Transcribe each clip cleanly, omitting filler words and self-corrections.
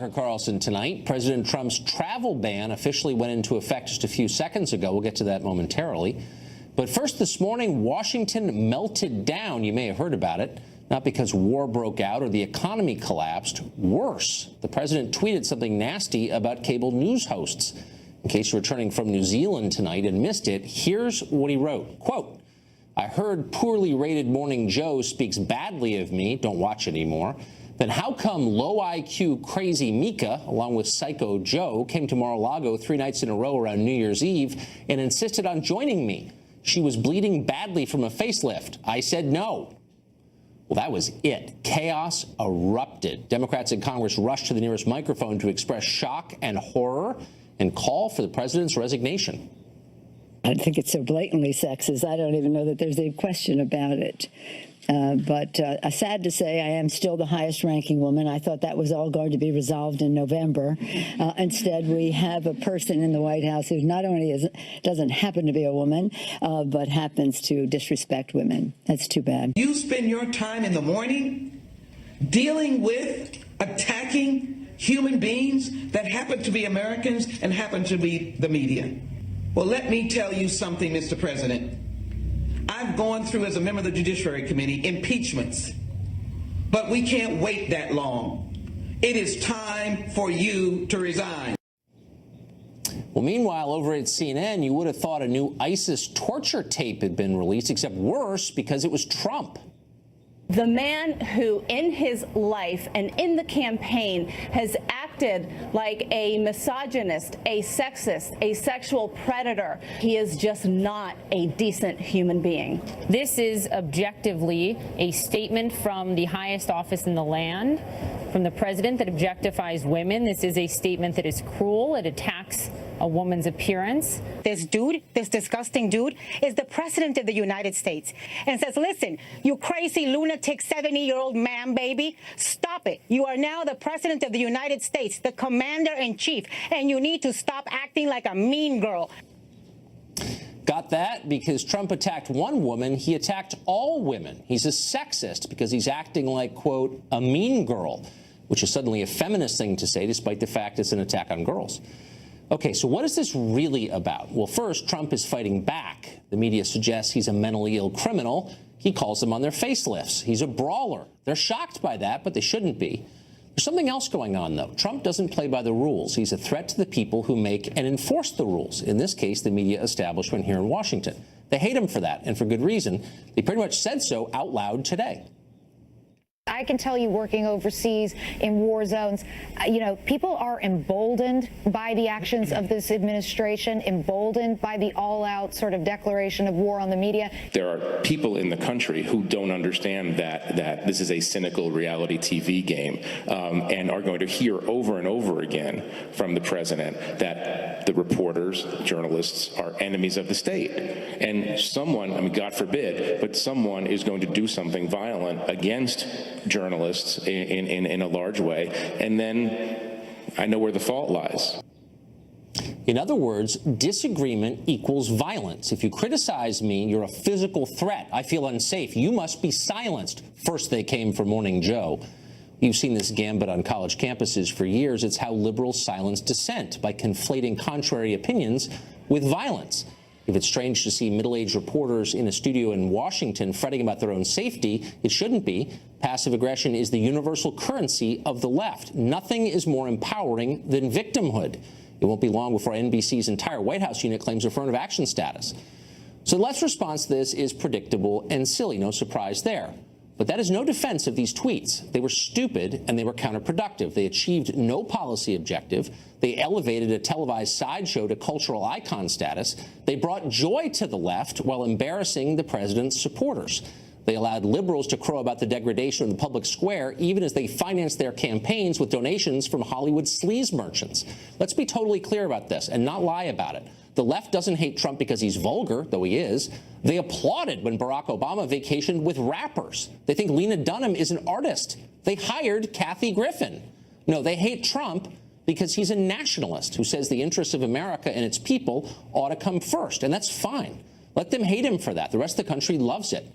Carlson tonight. President Trump's travel ban officially went into effect just a few seconds ago. We'll get to that momentarily. But first this morning, Washington melted down. You may have heard about it. Not because war broke out or the economy collapsed. Worse, the president tweeted something nasty about cable news hosts. In case you're returning from New Zealand tonight and missed it, here's what he wrote. Quote, I heard poorly rated Morning Joe speaks badly of me. Don't watch anymore. Then how come low IQ crazy Mika, along with Psycho Joe, came to Mar-a-Lago 3 nights in a row around New Year's Eve and insisted on joining me? She was bleeding badly from a facelift. I said no. Well, that was it. Chaos erupted. Democrats in Congress rushed to the nearest microphone to express shock and horror and call for the president's resignation. I think it's so blatantly sexist. I don't even know that there's a question about it. But sad to say, I am still the highest-ranking woman. I thought that was all going to be resolved in November. Instead, we have a person in the White House who not only doesn't happen to be a woman, but happens to disrespect women. That's too bad. You spend your time in the morning dealing with attacking human beings that happen to be Americans and happen to be the media. Well, let me tell you something, Mr. President. I've gone through, as a member of the Judiciary Committee, impeachments, but we can't wait that long. It is time for you to resign. Well, meanwhile, over at CNN, you would have thought a new ISIS torture tape had been released, except worse because it was Trump. The man who in his life and in the campaign has acted like a misogynist, a sexist, a sexual predator. He is just not a decent human being. This is objectively a statement from the highest office in the land, from the president, that objectifies women. This is a statement that is cruel. It attacks a woman's appearance. This dude, this disgusting dude, is the president of the United States and says, listen, you crazy lunatic 70-year-old man, baby, stop it. You are now the president of the United States, the commander-in-chief, and you need to stop acting like a mean girl. Got that? Because Trump attacked one woman, he attacked all women. He's a sexist because he's acting like, quote, a mean girl, which is suddenly a feminist thing to say, despite the fact it's an attack on girls. Okay, so what is this really about? Well, first, Trump is fighting back. The media suggests he's a mentally ill criminal. He calls them on their facelifts. He's a brawler. They're shocked by that, but they shouldn't be. There's something else going on, though. Trump doesn't play by the rules. He's a threat to the people who make and enforce the rules. In this case, the media establishment here in Washington. They hate him for that, and for good reason. They pretty much said so out loud today. I can tell you, working overseas in war zones, people are emboldened by the actions of this administration, emboldened by the all-out sort of declaration of war on the media. There are people in the country who don't understand that this is a cynical reality TV game, and are going to hear over and over again from the president that the reporters, journalists, are enemies of the state. And someone, I mean, God forbid, but someone is going to do something violent against journalists in a large way, and then I know where the fault lies. In other words, disagreement equals violence. If you criticize me, you're a physical threat. I feel unsafe. You must be silenced. First they came for Morning Joe. You've seen this gambit on college campuses for years. It's how liberals silence dissent, by conflating contrary opinions with violence. If it's strange to see middle-aged reporters in a studio in Washington fretting about their own safety, it shouldn't be. Passive aggression is the universal currency of the left. Nothing is more empowering than victimhood. It won't be long before NBC's entire White House unit claims affirmative action status. So the left's response to this is predictable and silly. No surprise there. But that is no defense of these tweets. They were stupid and they were counterproductive. They achieved no policy objective. They elevated a televised sideshow to cultural icon status. They brought joy to the left while embarrassing the president's supporters. They allowed liberals to crow about the degradation of the public square, even as they financed their campaigns with donations from Hollywood sleaze merchants. Let's be totally clear about this and not lie about it. The left doesn't hate Trump because he's vulgar, though he is. They applauded when Barack Obama vacationed with rappers. They think Lena Dunham is an artist. They hired Kathy Griffin. No, they hate Trump because he's a nationalist who says the interests of America and its people ought to come first, and that's fine. Let them hate him for that. The rest of the country loves it.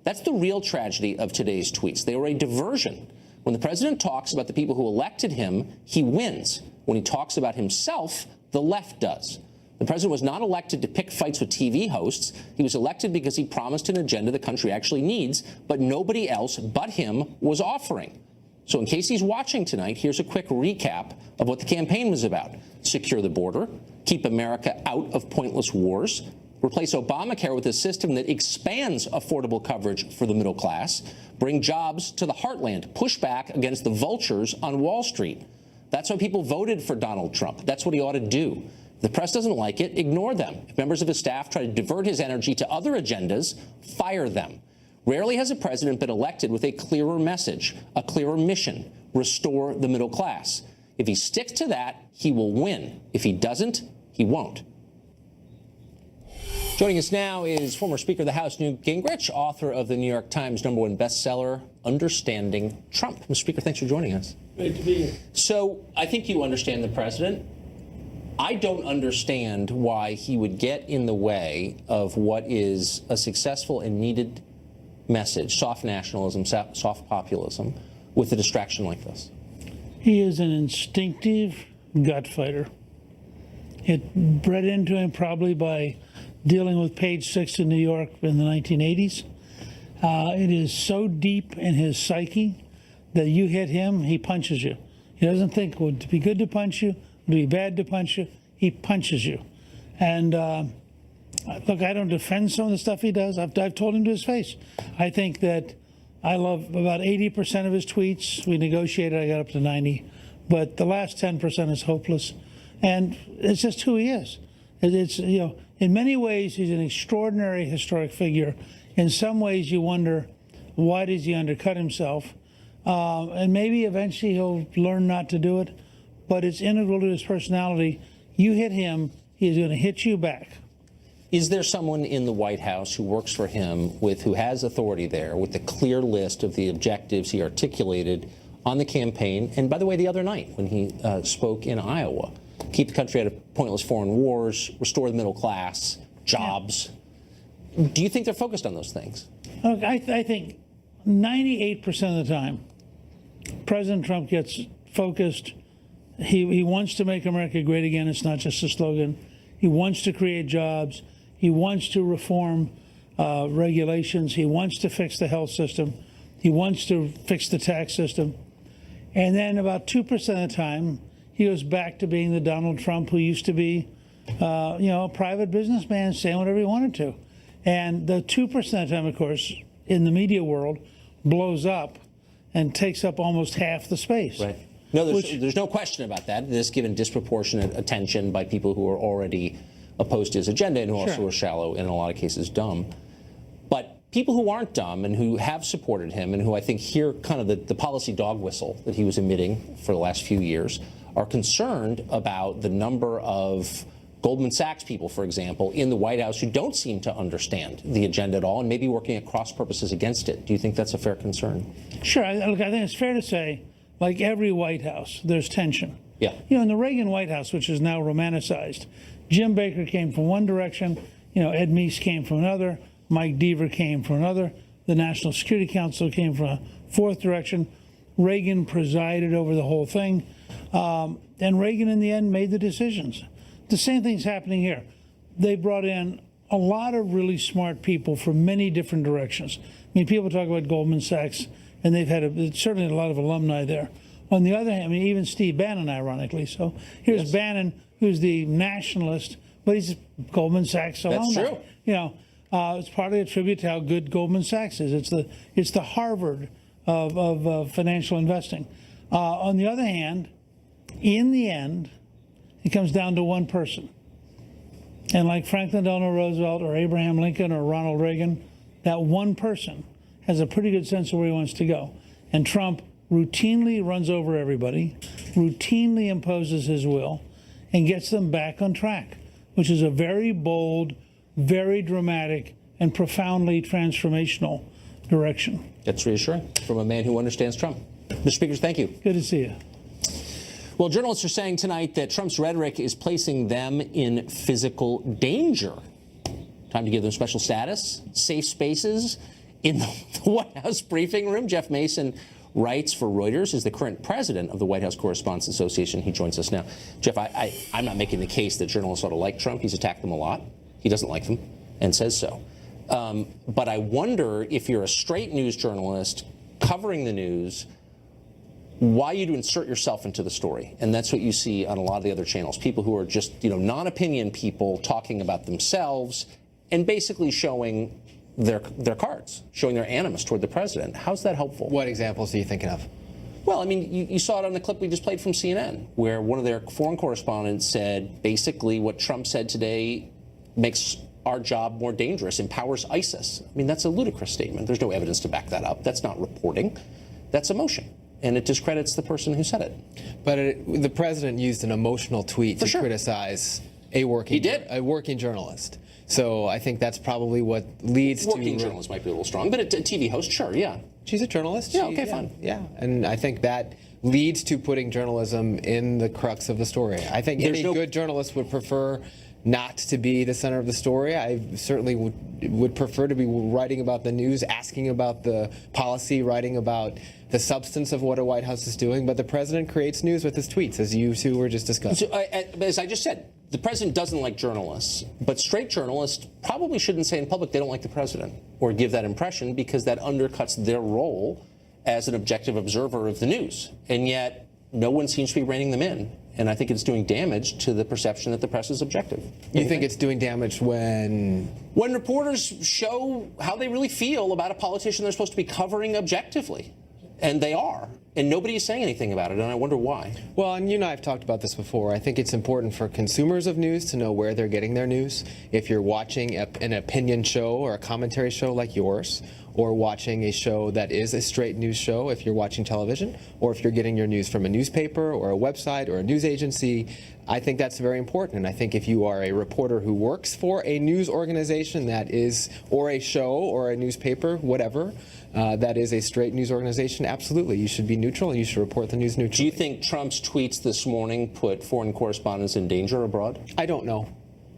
That's the real tragedy of today's tweets. They were a diversion. When the president talks about the people who elected him, he wins. When he talks about himself, the left does. The president was not elected to pick fights with TV hosts. He was elected because he promised an agenda the country actually needs, but nobody else but him was offering. So in case he's watching tonight, here's a quick recap of what the campaign was about. Secure the border, keep America out of pointless wars, replace Obamacare with a system that expands affordable coverage for the middle class, bring jobs to the heartland, push back against the vultures on Wall Street. That's why people voted for Donald Trump. That's what he ought to do. If the press doesn't like it, ignore them. If members of his staff try to divert his energy to other agendas, fire them. Rarely has a president been elected with a clearer message, a clearer mission: restore the middle class. If he sticks to that, he will win. If he doesn't, he won't. Joining us now is former Speaker of the House Newt Gingrich, author of the New York Times #1 bestseller, Understanding Trump. Mr. Speaker, thanks for joining us. Great to be here. So I think you understand the president. I don't understand why he would get in the way of what is a successful and needed message, soft nationalism, soft populism, with a distraction like this. He is an instinctive gut fighter. It bred into him probably by dealing with Page 6 in New York in the 1980s. It is so deep in his psyche that you hit him, he punches you. He doesn't think, would it be good to punch you? Would it be bad to punch you? He punches you. And look, I don't defend some of the stuff he does. I've told him to his face. I think that I love about 80% of his tweets. We negotiated, I got up to 90. But the last 10% is hopeless. And it's just who he is. It's, you know, in many ways, he's an extraordinary historic figure. In some ways, you wonder, why does he undercut himself? And maybe eventually he'll learn not to do it. But it's integral to his personality. You hit him, he's going to hit you back. Is there someone in the White House who works for him, who has authority there, with a clear list of the objectives he articulated on the campaign? And by the way, the other night when he spoke in Iowa, keep the country out of pointless foreign wars, restore the middle class, jobs. Yeah. Do you think they're focused on those things? Look, I think 98% of the time, President Trump gets focused. He wants to make America great again. It's not just a slogan. He wants to create jobs. He wants to reform regulations. He wants to fix the health system. He wants to fix the tax system. And then about 2% of the time, he goes back to being the Donald Trump who used to be, a private businessman saying whatever he wanted to. And the 2% of the time, of course, in the media world, blows up and takes up almost half the space. Right. No, there's no question about that. This given disproportionate attention by people who are already opposed to his agenda and who also are shallow, and in a lot of cases dumb. But people who aren't dumb and who have supported him and who I think hear kind of the policy dog whistle that he was emitting for the last few years are concerned about the number of Goldman Sachs people, for example, in the White House who don't seem to understand the agenda at all and maybe working at cross purposes against it. Do you think that's a fair concern? Sure. Look, I think it's fair to say, like every White House, there's tension. Yeah. You know, in the Reagan White House, which is now romanticized, Jim Baker came from one direction, Ed Meese came from another, Mike Deaver came from another, the National Security Council came from a fourth direction. Reagan presided over the whole thing. And Reagan, in the end, made the decisions. The same thing's happening here. They brought in a lot of really smart people from many different directions. I mean, people talk about Goldman Sachs, and they've had certainly a lot of alumni there. On the other hand, I mean, even Steve Bannon, ironically. So here's Bannon, who's the nationalist, but he's Goldman Sachs alumni. That's true. It's partly a tribute to how good Goldman Sachs is. It's the Harvard of financial investing. On the other hand, in the end, it comes down to one person. And like Franklin Delano Roosevelt or Abraham Lincoln or Ronald Reagan, that one person has a pretty good sense of where he wants to go. And Trump routinely runs over everybody, routinely imposes his will, and gets them back on track, which is a very bold, very dramatic, and profoundly transformational direction. That's reassuring from a man who understands Trump. Mr. Speaker, thank you. Good to see you. Well, journalists are saying tonight that Trump's rhetoric is placing them in physical danger. Time to give them special status, safe spaces. In the White House briefing room, Jeff Mason writes for Reuters, is the current president of the White House Correspondents Association. He joins us now. Jeff, I'm not making the case that journalists ought to like Trump. He's attacked them a lot. He doesn't like them and says so. But I wonder if you're a straight news journalist covering the news, why you'd insert yourself into the story. And that's what you see on a lot of the other channels. People who are just, non-opinion people talking about themselves and basically showing their cards, showing their animus toward the president. How's that helpful? What examples are you thinking of? Well, I mean, you saw it on the clip we just played from CNN, where one of their foreign correspondents said basically what Trump said today makes our job more dangerous, empowers ISIS. I mean, that's a ludicrous statement. There's no evidence to back that up. That's not reporting. That's emotion. And it discredits the person who said it. But the president used an emotional tweet to criticize a working journalist. So I think that's probably what leads to... Working journalist might be a little strong, but a TV host, sure, yeah. She's a journalist. Yeah, okay, fine. Yeah, and I think that leads to putting journalism in the crux of the story. I think any good journalist would prefer not to be the center of the story. I certainly would prefer to be writing about the news, asking about the policy, writing about the substance of what a White House is doing. But the president creates news with his tweets, as you two were just discussing. So, as I just said, the president doesn't like journalists, but straight journalists probably shouldn't say in public they don't like the president or give that impression, because that undercuts their role as an objective observer of the news. And yet, no one seems to be reining them in. And I think it's doing damage to the perception that the press is objective. You think it's doing damage when reporters show how they really feel about a politician they're supposed to be covering objectively? And they are. And nobody is saying anything about it, and I wonder why. Well, and you and I have talked about this before. I think it's important for consumers of news to know where they're getting their news. If you're watching an opinion show or a commentary show like yours, or watching a show that is a straight news show, if you're watching television, or if you're getting your news from a newspaper or a website or a news agency, I think that's very important. And I think if you are a reporter who works for a news organization that is, or a show or a newspaper, whatever, that is a straight news organization, absolutely, you should be neutral and you should report the news neutrally. Do you think Trump's tweets this morning put foreign correspondents in danger abroad? I don't know.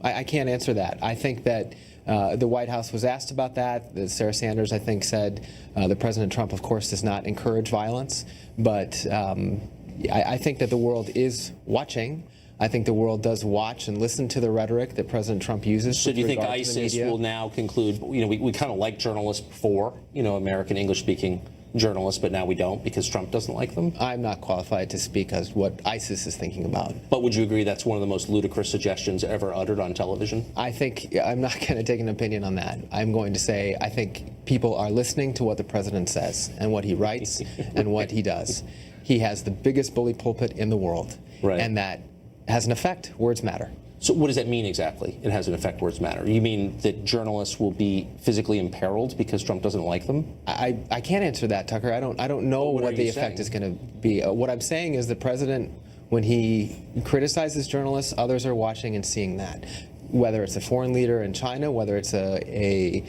I can't answer that. I think that the White House was asked about that. Sarah Sanders, I think, said that President Trump, of course, does not encourage violence. But I think that the world is watching. I think the world does watch and listen to the rhetoric that President Trump uses. So do you think ISIS will now conclude, we kind of like journalists before, American English-speaking journalists, but now we don't because Trump doesn't like them? I'm not qualified to speak as what ISIS is thinking about. But would you agree that's one of the most ludicrous suggestions ever uttered on television? I think I'm not going to take an opinion on that. I'm going to say I think people are listening to what the president says and what he writes and what he does. He has the biggest bully pulpit in the world, and that has an effect. Words matter. So what does that mean exactly? It has an effect, words matter. You mean that journalists will be physically imperiled because Trump doesn't like them? I can't answer that, Tucker. I don't know what the effect is going to be. What I'm saying is the president, when he criticizes journalists, others are watching and seeing that. Whether it's a foreign leader in China, whether it's a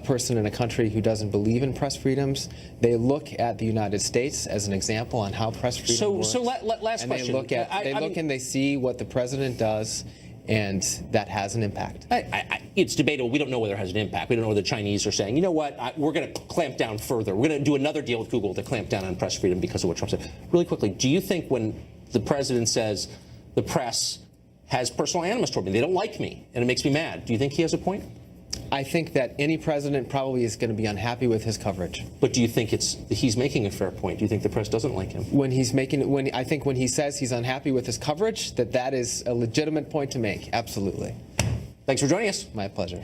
person in a country who doesn't believe in press freedoms, they look at the United States as an example on how press freedom works. So last and question. They look and they see what the president does, and that has an impact. It's debatable. We don't know whether it has an impact. We don't know whether the Chinese are saying, you know what, we're going to clamp down further. We're going to do another deal with Google to clamp down on press freedom because of what Trump said. Really quickly, do you think when the president says the press has personal animus toward me, they don't like me, and it makes me mad, do you think he has a point? I think that any president probably is going to be unhappy with his coverage. But do you think he's making a fair point? Do you think the press doesn't like him? I think when he says he's unhappy with his coverage, that is a legitimate point to make. Absolutely. Thanks for joining us. My pleasure.